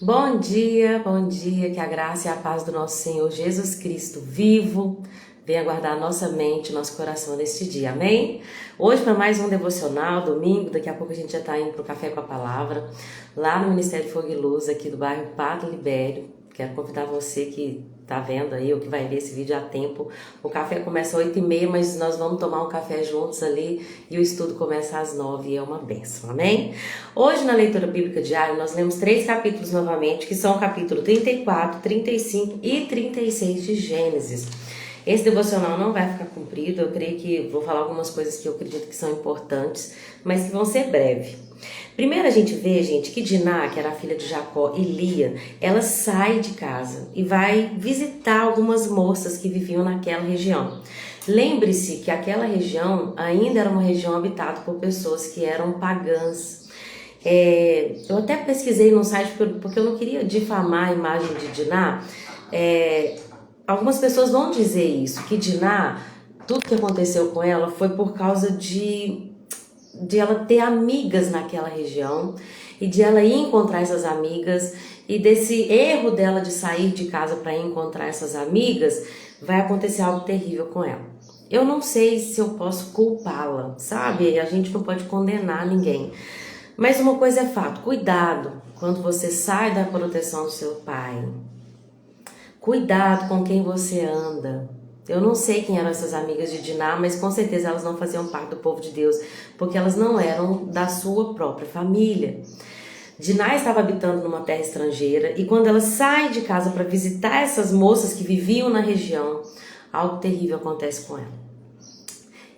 Bom dia, que a graça e a paz do nosso Senhor Jesus Cristo vivo venha guardar a nossa mente, nosso coração neste dia, amém? Hoje para mais um devocional, domingo, daqui a pouco a gente já está indo para o Café com a Palavra, lá no Ministério Fogo e Luz, aqui do bairro Padre Libério. Quero convidar você que tá vendo aí, ou que vai ver esse vídeo há tempo. O café começa às 8h30, mas nós vamos tomar um café juntos ali e o estudo começa às 9h e é uma bênção, amém? Hoje na leitura bíblica diária nós lemos 3 capítulos novamente, que são o capítulo 34, 35 e 36 de Gênesis. Esse devocional não vai ficar comprido, eu creio que vou falar algumas coisas que eu acredito que são importantes, mas que vão ser breves. Primeiro a gente vê, gente, que Diná, que era a filha de Jacó, e Lia, ela sai de casa e vai visitar algumas moças que viviam naquela região. Lembre-se que aquela região ainda era uma região habitada por pessoas que eram pagãs. Eu até pesquisei no site porque eu não queria difamar a imagem de Diná. Algumas pessoas vão dizer isso, que Diná, tudo que aconteceu com ela foi por causa de ela ter amigas naquela região e de ela ir encontrar essas amigas, e desse erro dela de sair de casa para encontrar essas amigas, vai acontecer algo terrível com ela. Eu não sei se eu posso culpá-la, sabe? A gente não pode condenar ninguém. Mas uma coisa é fato, cuidado quando você sai da proteção do seu pai. Cuidado com quem você anda. Eu não sei quem eram essas amigas de Diná, mas com certeza elas não faziam parte do povo de Deus, porque elas não eram da sua própria família. Diná estava habitando numa terra estrangeira e quando ela sai de casa para visitar essas moças que viviam na região, algo terrível acontece com ela.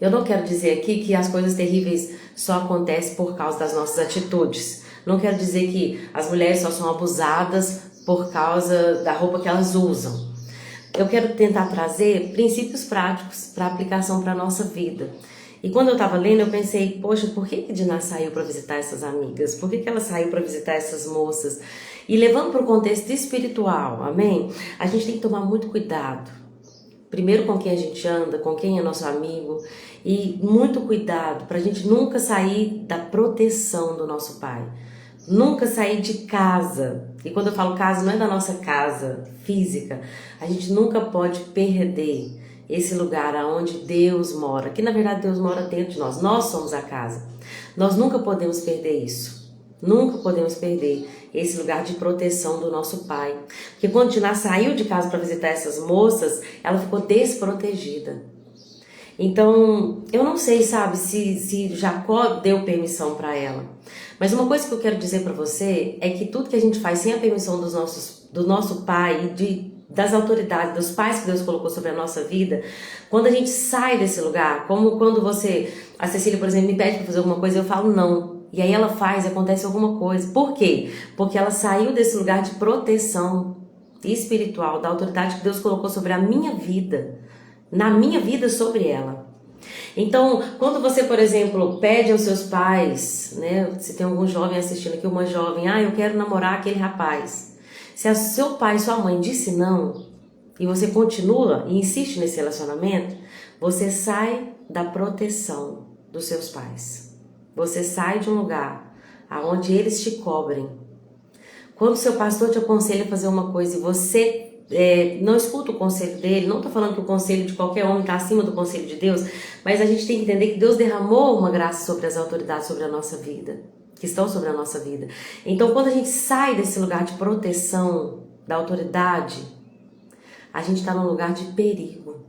Eu não quero dizer aqui que as coisas terríveis só acontecem por causa das nossas atitudes. Não quero dizer que as mulheres só são abusadas por causa da roupa que elas usam. Eu quero tentar trazer princípios práticos para aplicação para a nossa vida. E quando eu estava lendo, eu pensei, poxa, por que Diná saiu para visitar essas amigas? Por que ela saiu para visitar essas moças? E levando para o contexto espiritual, amém? A gente tem que tomar muito cuidado. Primeiro com quem a gente anda, com quem é nosso amigo. E muito cuidado para a gente nunca sair da proteção do nosso pai. Nunca sair de casa. E quando eu falo casa, não é da nossa casa física. A gente nunca pode perder esse lugar onde Deus mora. Que na verdade Deus mora dentro de nós. Nós somos a casa. Nós nunca podemos perder isso. Nunca podemos perder esse lugar de proteção do nosso pai. Porque quando Diná saiu de casa para visitar essas moças, ela ficou desprotegida. Então, eu não sei, sabe, se Jacó deu permissão para ela. Mas uma coisa que eu quero dizer para você é que tudo que a gente faz sem a permissão do nosso pai e das autoridades, dos pais que Deus colocou sobre a nossa vida, quando a gente sai desse lugar, como quando a Cecília, por exemplo, me pede para fazer alguma coisa, eu falo não. E aí ela faz e acontece alguma coisa. Por quê? Porque ela saiu desse lugar de proteção espiritual, da autoridade que Deus colocou sobre a minha vida. Na minha vida sobre ela. Então, quando você, por exemplo, pede aos seus pais, né? Se tem algum jovem assistindo aqui, uma jovem, eu quero namorar aquele rapaz. Se seu pai e sua mãe disse não, e você continua e insiste nesse relacionamento, você sai da proteção dos seus pais. Você sai de um lugar onde eles te cobrem. Quando seu pastor te aconselha a fazer uma coisa e você não escuta o conselho dele, não estou falando que o conselho de qualquer homem está acima do conselho de Deus, mas a gente tem que entender que Deus derramou uma graça sobre as autoridades sobre a nossa vida, que estão sobre a nossa vida. Então, quando a gente sai desse lugar de proteção da autoridade, a gente está num lugar de perigo.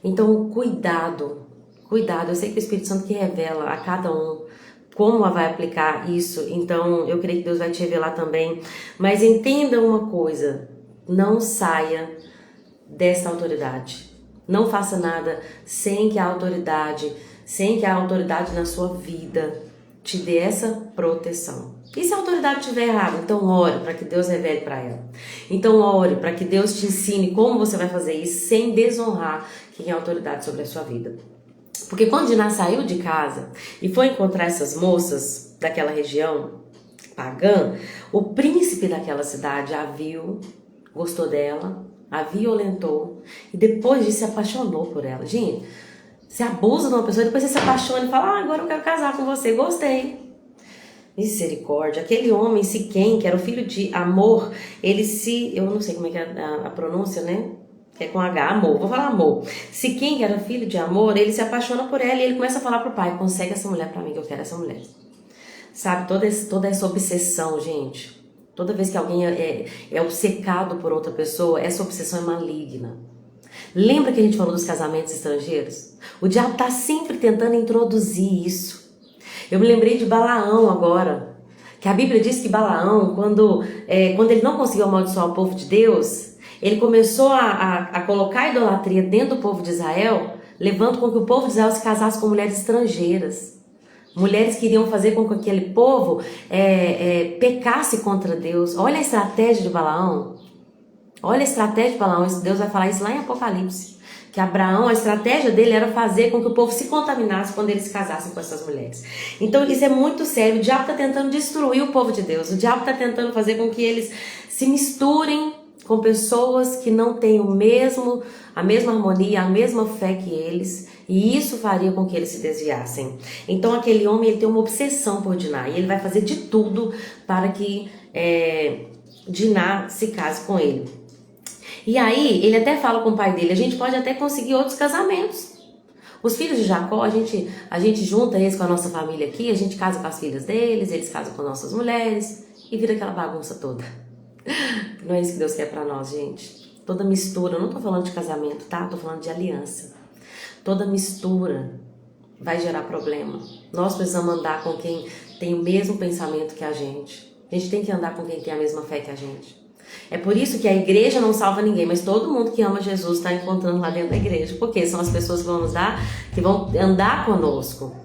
Então, cuidado. Eu sei que o Espírito Santo que revela a cada um como vai aplicar isso, então eu creio que Deus vai te revelar também. Mas entenda uma coisa, não saia dessa autoridade. Não faça nada sem que a autoridade na sua vida te dê essa proteção. E se a autoridade estiver errada, então ore para que Deus revele para ela. Então ore para que Deus te ensine como você vai fazer isso sem desonrar quem é a autoridade sobre a sua vida. Porque quando Diná saiu de casa e foi encontrar essas moças daquela região pagã, o príncipe daquela cidade a viu, gostou dela, a violentou e depois disso se apaixonou por ela. Gente, você abusa de uma pessoa e depois você se apaixona e fala, agora eu quero casar com você, gostei. Misericórdia. Aquele homem, Siquém, que era o filho de Amor, eu não sei como é que é a pronúncia, né? Que é com H, Amor, vou falar Amor. Siquém, que era filho de Amor, ele se apaixona por ela e ele começa a falar pro pai, consegue essa mulher pra mim, que eu quero essa mulher. Sabe, toda essa obsessão, gente. Toda vez que alguém é obcecado por outra pessoa, essa obsessão é maligna. Lembra que a gente falou dos casamentos estrangeiros? O diabo tá sempre tentando introduzir isso. Eu me lembrei de Balaão agora, que a Bíblia diz que Balaão, quando ele não conseguiu amaldiçoar o povo de Deus, ele começou a colocar a idolatria dentro do povo de Israel, levando com que o povo de Israel se casasse com mulheres estrangeiras. Mulheres que iriam fazer com que aquele povo pecasse contra Deus. Olha a estratégia de Balaão. Olha a estratégia de Balaão. Deus vai falar isso lá em Apocalipse. Que Abraão, a estratégia dele era fazer com que o povo se contaminasse quando eles se casassem com essas mulheres. Então isso é muito sério. O diabo está tentando destruir o povo de Deus. O diabo está tentando fazer com que eles se misturem com pessoas que não têm a mesma harmonia, a mesma fé que eles. E isso faria com que eles se desviassem. Então aquele homem ele tem uma obsessão por Diná. E ele vai fazer de tudo para que Diná se case com ele. E aí, ele até fala com o pai dele, a gente pode até conseguir outros casamentos. Os filhos de Jacó, a gente junta eles com a nossa família aqui, a gente casa com as filhas deles, eles casam com nossas mulheres, e vira aquela bagunça toda. Não é isso que Deus quer pra nós, gente. Toda mistura, eu não tô falando de casamento, tá? Tô falando de aliança. Toda mistura vai gerar problema. Nós precisamos andar com quem tem o mesmo pensamento que a gente. A gente tem que andar com quem tem a mesma fé que a gente. É por isso que a igreja não salva ninguém, mas todo mundo que ama Jesus está encontrando lá dentro da igreja. Porque são as pessoas que vão andar conosco.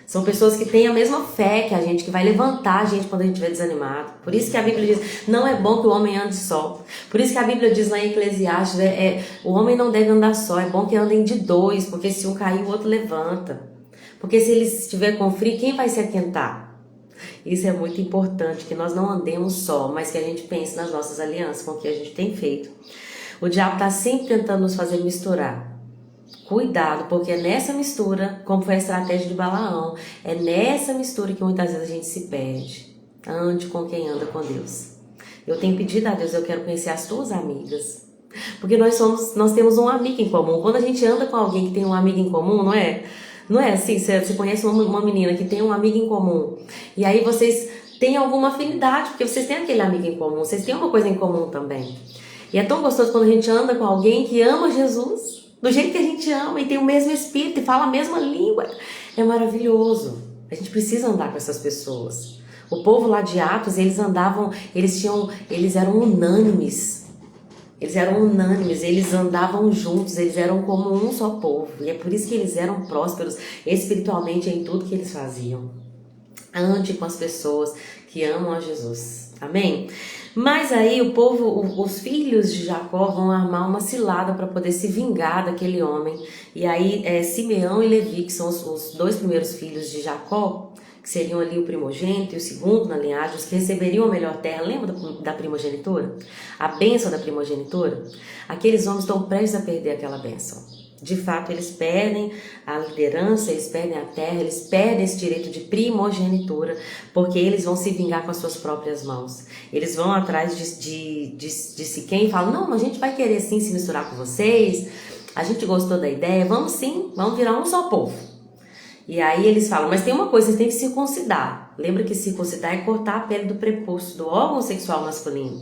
São pessoas que têm a mesma fé que a gente, que vai levantar a gente quando a gente estiver desanimado. Por isso que a Bíblia diz, não é bom que o homem ande só. Por isso que a Bíblia diz lá em Eclesiastes, o homem não deve andar só, é bom que andem de dois, porque se um cair, o outro levanta. Porque se ele estiver com frio, quem vai se aquentar? Isso é muito importante, que nós não andemos só, mas que a gente pense nas nossas alianças, com o que a gente tem feito. O diabo está sempre tentando nos fazer misturar. Cuidado, porque é nessa mistura, como foi a estratégia de Balaão, é nessa mistura que muitas vezes a gente se perde. Ande com quem anda com Deus. Eu tenho pedido a Deus, eu quero conhecer as tuas amigas. Porque nós temos um amigo em comum. Quando a gente anda com alguém que tem um amigo em comum, não é? Não é assim, você conhece uma menina que tem um amigo em comum. E aí vocês têm alguma afinidade, porque vocês têm aquele amigo em comum. Vocês têm uma coisa em comum também. E é tão gostoso quando a gente anda com alguém que ama Jesus, do jeito que a gente ama, e tem o mesmo espírito, e fala a mesma língua. É maravilhoso. A gente precisa andar com essas pessoas. O povo lá de Atos, eles eram unânimes. Eles andavam juntos, eles eram como um só povo. E é por isso que eles eram prósperos espiritualmente em tudo que eles faziam. Ande com as pessoas que amam a Jesus. Amém? Mas aí os filhos de Jacó vão armar uma cilada para poder se vingar daquele homem. E aí Simeão e Levi, que são os dois primeiros filhos de Jacó, que seriam ali o primogênito e o segundo na linhagem, os que receberiam a melhor terra. Lembra da primogenitura? A bênção da primogenitura? Aqueles homens estão prestes a perder aquela bênção. De fato, eles perdem a liderança, eles perdem a terra, eles perdem esse direito de primogenitura, porque eles vão se vingar com as suas próprias mãos. Eles vão atrás de Siquém e falam, não, a gente vai querer sim se misturar com vocês, a gente gostou da ideia, vamos sim, vamos virar um só povo. E aí eles falam, mas tem uma coisa, vocês têm que circuncidar. Lembra que circuncidar é cortar a pele do prepúcio, do órgão sexual masculino.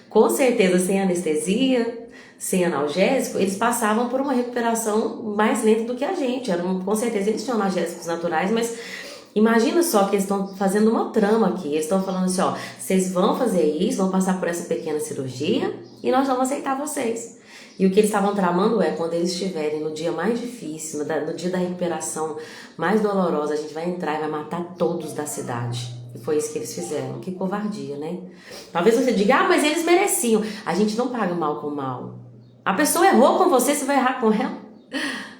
Com certeza, sem anestesia, sem analgésico, eles passavam por uma recuperação mais lenta do que a gente. Com certeza eles tinham analgésicos naturais, mas imagina só que eles estão fazendo uma trama aqui. Eles estão falando assim, ó, vocês vão fazer isso, vão passar por essa pequena cirurgia e nós vamos aceitar vocês. E o que eles estavam tramando quando eles estiverem no dia mais difícil, no dia da recuperação mais dolorosa, a gente vai entrar e vai matar todos da cidade. E foi isso que eles fizeram. Que covardia, né? Talvez você diga, mas eles mereciam. A gente não paga mal com mal. A pessoa errou com você, você vai errar com ela?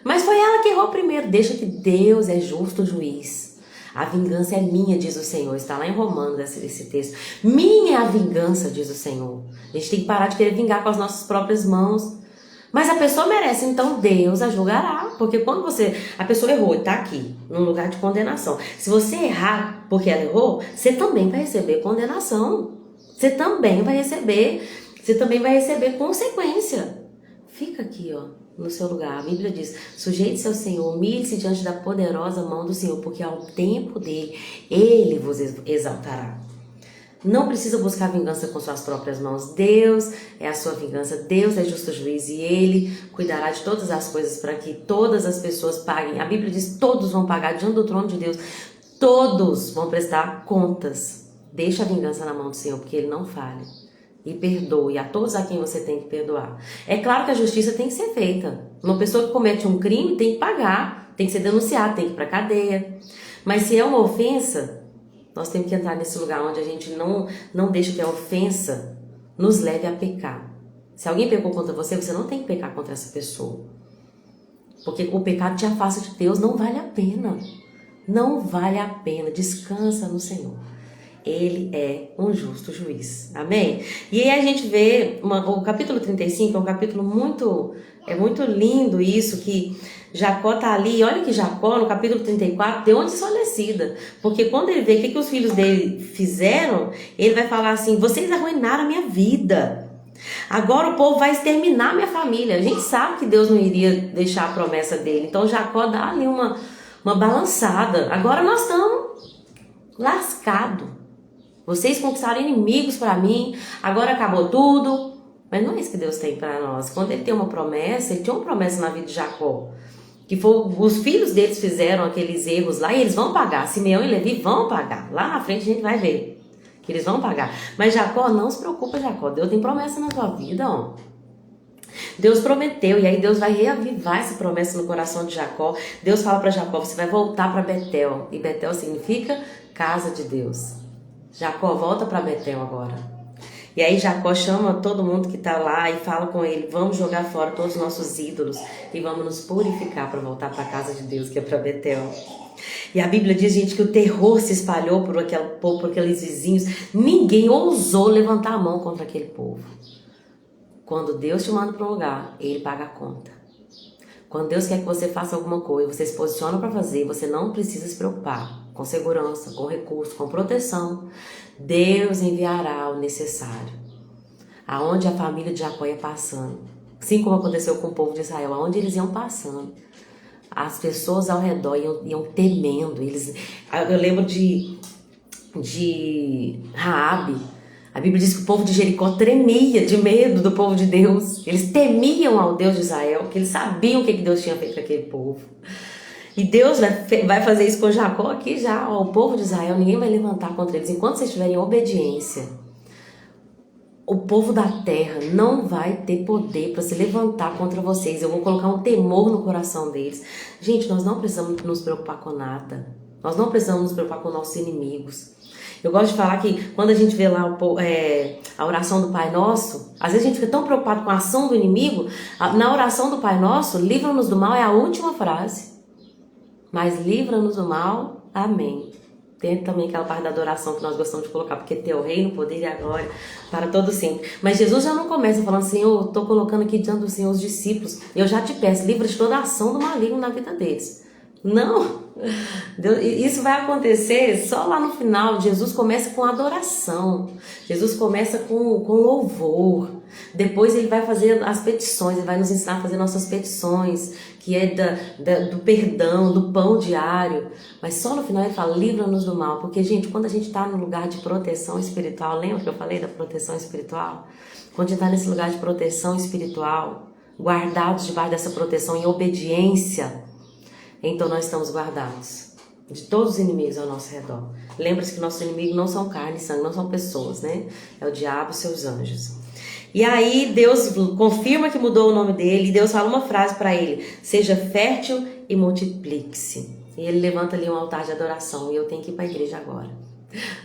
Mas foi ela que errou primeiro. Deixa que Deus é justo juiz. A vingança é minha, diz o Senhor. Está lá em Romanos esse texto. Minha é a vingança, diz o Senhor. A gente tem que parar de querer vingar com as nossas próprias mãos. Mas a pessoa merece, então Deus a julgará. Porque quando a pessoa errou e está aqui, num lugar de condenação. Se você errar porque ela errou, você também vai receber condenação. Você também vai receber consequência. Fica aqui, ó, no seu lugar. A Bíblia diz: sujeite-se ao Senhor, humilhe-se diante da poderosa mão do Senhor, porque ao tempo dele, Ele vos exaltará. Não precisa buscar vingança com suas próprias mãos. Deus é a sua vingança, Deus é justo juiz e Ele cuidará de todas as coisas para que todas as pessoas paguem. A Bíblia diz: todos vão pagar diante do trono de Deus, todos vão prestar contas. Deixa a vingança na mão do Senhor, porque Ele não falha. E perdoe a todos a quem você tem que perdoar. É claro que a justiça tem que ser feita. Uma pessoa que comete um crime tem que pagar, tem que ser denunciada, tem que ir para a cadeia. Mas se é uma ofensa, nós temos que entrar nesse lugar onde a gente não deixa que a ofensa nos leve a pecar. Se alguém pecou contra você, você não tem que pecar contra essa pessoa. Porque o pecado te afasta de Deus, não vale a pena. Não vale a pena. Descansa no Senhor. Ele é um justo juiz. Amém? E aí a gente vê, o capítulo 35 é um capítulo muito lindo isso, que Jacó tá ali, e olha que Jacó no capítulo 34 deu uma desfalecida, porque quando ele vê o que os filhos dele fizeram, ele vai falar assim: vocês arruinaram a minha vida, agora o povo vai exterminar a minha família. A gente sabe que Deus não iria deixar a promessa dele, então Jacó dá ali uma balançada. Agora nós estamos lascados. Vocês conquistaram inimigos para mim, agora acabou tudo. Mas não é isso que Deus tem para nós. Quando Ele tem uma promessa, Ele tinha uma promessa na vida de Jacó. Que foi, os filhos deles fizeram aqueles erros lá e eles vão pagar. Simeão e Levi vão pagar. Lá na frente a gente vai ver que eles vão pagar. Mas Jacó, não se preocupa, Jacó. Deus tem promessa na sua vida, ó. Deus prometeu, e aí Deus vai reavivar essa promessa no coração de Jacó. Deus fala para Jacó: você vai voltar para Betel. E Betel significa casa de Deus. Jacó, volta para Betel agora. E aí Jacó chama todo mundo que está lá e fala com ele: vamos jogar fora todos os nossos ídolos e vamos nos purificar para voltar para a casa de Deus, que é para Betel. E a Bíblia diz, gente, que o terror se espalhou por aquele povo, por aqueles vizinhos. Ninguém ousou levantar a mão contra aquele povo. Quando Deus te manda para um lugar, Ele paga a conta. Quando Deus quer que você faça alguma coisa, você se posiciona para fazer, você não precisa se preocupar com segurança, com recurso, com proteção. Deus enviará o necessário. Aonde a família de Jacó ia passando, assim como aconteceu com o povo de Israel, aonde eles iam passando, as pessoas ao redor iam temendo. Eu lembro de Raabe. A Bíblia diz que o povo de Jericó tremia de medo do povo de Deus. Eles temiam ao Deus de Israel, porque eles sabiam o que Deus tinha feito com aquele povo. E Deus vai fazer isso com Jacó aqui já. Ó, o povo de Israel, ninguém vai levantar contra eles. Enquanto vocês estiverem em obediência, o povo da terra não vai ter poder para se levantar contra vocês. Eu vou colocar um temor no coração deles. Gente, nós não precisamos nos preocupar com nada. Nós não precisamos nos preocupar com nossos inimigos. Eu gosto de falar que quando a gente vê lá a oração do Pai Nosso, às vezes a gente fica tão preocupado com a ação do inimigo. Na oração do Pai Nosso, livra-nos do mal é a última frase. Mas livra-nos do mal, amém. Tem também aquela parte da adoração que nós gostamos de colocar, porque teu reino, o poder e a glória para todo sempre. Mas Jesus já não começa falando: Senhor, estou colocando aqui diante do Senhor os discípulos, eu já te peço, livra de toda a ação do maligno na vida deles. Não, isso vai acontecer só lá no final. Jesus começa com adoração, Jesus começa com louvor. Depois Ele vai fazer as petições, Ele vai nos ensinar a fazer nossas petições, que é do perdão, do pão diário. Mas só no final Ele fala: livra-nos do mal. Porque, gente, quando a gente está no lugar de proteção espiritual, lembra que eu falei da proteção espiritual? Quando a gente está nesse lugar de proteção espiritual, guardados debaixo dessa proteção em obediência, então nós estamos guardados de todos os inimigos ao nosso redor. Lembra-se que nossos inimigos não são carne e sangue, não são pessoas, né? É o diabo e seus anjos. E aí Deus confirma que mudou o nome dele, e Deus fala uma frase para ele: seja fértil e multiplique-se. E ele levanta ali um altar de adoração, e eu tenho que ir para a igreja agora.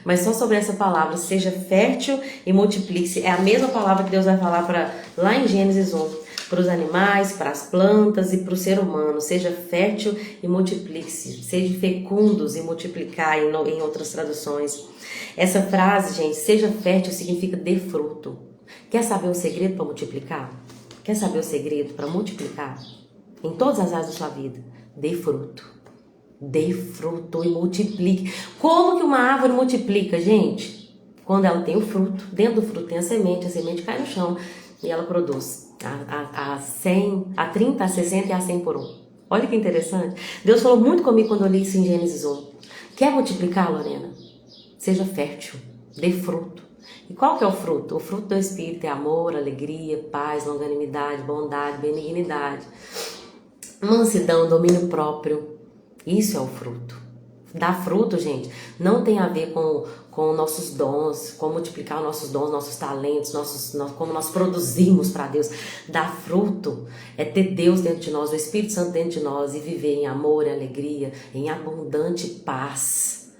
Mas só sobre essa palavra, seja fértil e multiplique-se, é a mesma palavra que Deus vai falar lá em Gênesis 1. Para os animais, para as plantas e para o ser humano. Seja fértil e multiplique-se. Seja fecundos e multiplicar em outras traduções. Essa frase, gente, seja fértil, significa dê fruto. Quer saber o segredo para multiplicar? Quer saber o segredo para multiplicar? Em todas as áreas da sua vida, dê fruto. Dê fruto e multiplique. Como que uma árvore multiplica, gente? Quando ela tem o fruto, dentro do fruto tem a semente cai no chão e ela produz a 100, a 30, a 60 e a 100 por um. Olha que interessante. Deus falou muito comigo quando eu li isso em Gênesis 1. Quer multiplicar, Lorena? Seja fértil, dê fruto. E qual que é o fruto? O fruto do Espírito é amor, alegria, paz, longanimidade, bondade, benignidade, mansidão, domínio próprio. Isso é o fruto. Dar fruto, gente, não tem a ver com nossos dons, com multiplicar nossos dons, nossos talentos, como nós produzimos para Deus. Dar fruto é ter Deus dentro de nós, o Espírito Santo dentro de nós e viver em amor e alegria, em abundante paz.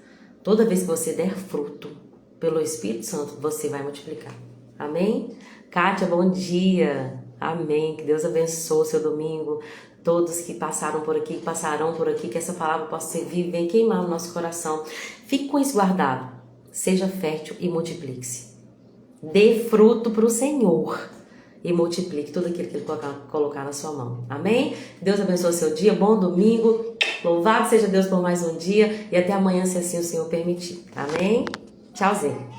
Toda vez que você der fruto pelo Espírito Santo, você vai multiplicar. Amém? Kátia, bom dia. Amém. Que Deus abençoe o seu domingo. Todos que passaram por aqui, que passarão por aqui, que essa palavra possa ser viva, vem queimar no nosso coração. Fique com isso guardado. Seja fértil e multiplique-se. Dê fruto para o Senhor e multiplique tudo aquilo que Ele colocar na sua mão. Amém? Deus abençoe o seu dia. Bom domingo. Louvado seja Deus por mais um dia. E até amanhã, se assim o Senhor permitir. Amém? Tchauzinho.